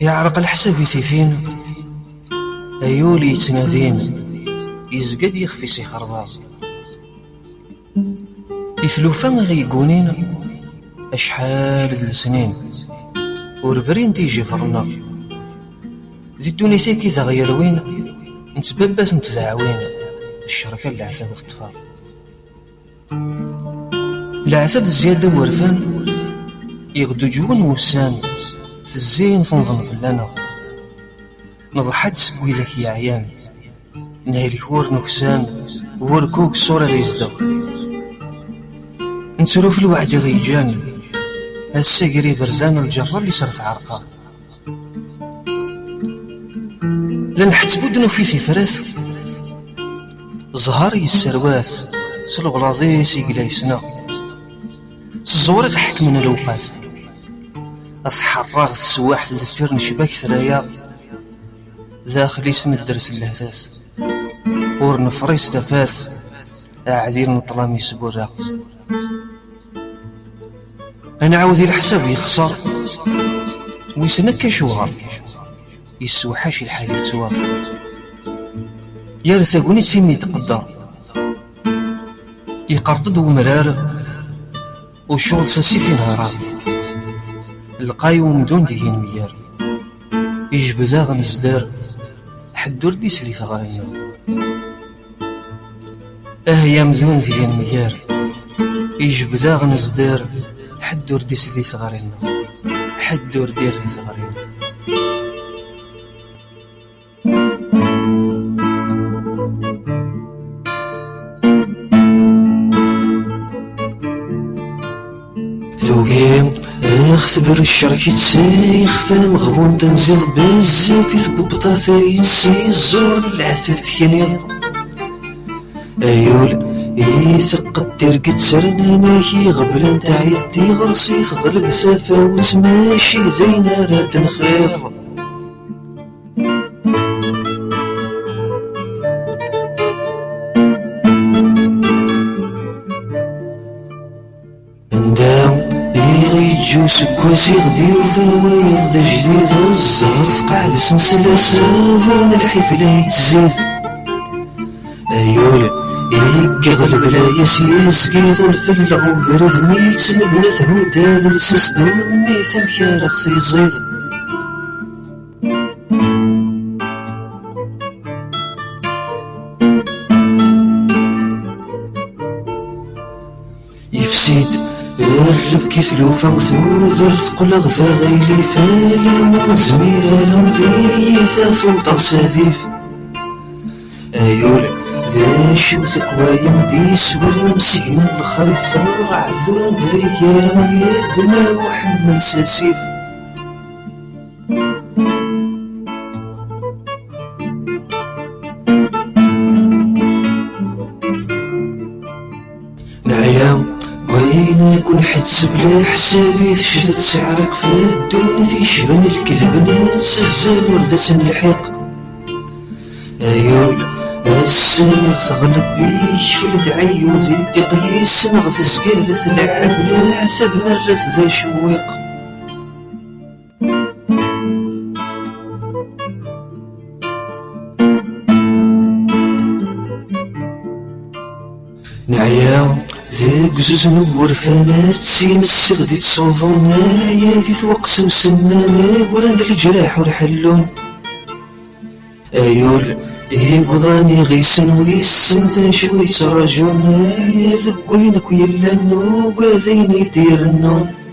يعرق الحساب يتيفين أيولي يتنادين يزقد يخفي سي خرباز يثلوفا غيقونين أشحال السنين وربرين تيجي فرنا ذي الدونيتي كي تغير وين نتببت نتدعوين الشركة العتاب الطفال العتاب الزيادة ورفان يغدو جوان وسان تزين تنظن فلانا نضحت سبوي لك يا عيان نهلي ور نكسان وركوك صورة غيزدا نسرو في الوعد غيجان السقري برزان الجرة اللي صارت عرقا لنحتبو دنو في سفراث زهر يسرواث سلغلاظيس يقلايسنا الزورق حك من الوقات أتحرغ السواح تدفير نشباك ثرايا داخلي سن الدرس اللهثاث ور نفريس تفاث أعذير نطلامي سبو الراقص أنا عاوذي الحساب يخسر ويسنك شوهر يسوحاش الحال يتوار يارثاقوني تسيمي تقدر يقرطد ومرار وشغل ساسي في نهارات القايوم دون ديين ميار يجبدا غنزدار حد وردي سلي ثغرينا يا مذون ديين ميار يجبدا غنزدار حد وردي سلي ثغرينا حد وردي ري ثغرينا ذوقيم اختبر الشرك يتسيخ فهم غبون تنزل بزاف يثبو بطاطا يتسي الزور العتف تكني ايول يثق الترق تسرنا ماكي غبلا تعيد تيغرسي تغلب ثفاوت ماشي ذينا راد نخير يجو سكواسي غدي وفوايد دا جديد الزهر ثقعد سنسلاسل ذرن الحفلة يتزيد أيول يقغل بلا يسيس قيض الفلع وبرد ميت نبنت هودان السسدون ميت مكار خصي يزيد يفسيد الرف كيثلوفا ثودر ثقل غذا غيلي فالم وزمير مذيثا ثوطا ساديف أيول ذا شو ثقوى يمدي سبر مسكين الخريف ثور عذر ذريان يدنا وحمل ساسيف نعيام وين كون حدس بلا حسابي تشدد سعرك في الدون تيشبن الكذب نتسزل وردة الحيق أيول السنغ تغلب بيك في الدعي وذي الدقي السنغ تسقالة العب لحسب نرث ذا شويق نعيا ذاك زوز نورفانات سين السغدي تصوضون عيادي توقس وسنان قراند الجراح ورحلون أيول يبضاني غيسن ويسن ذا شوي تراجون ذاك وينك ويلانو قاذين يدير النون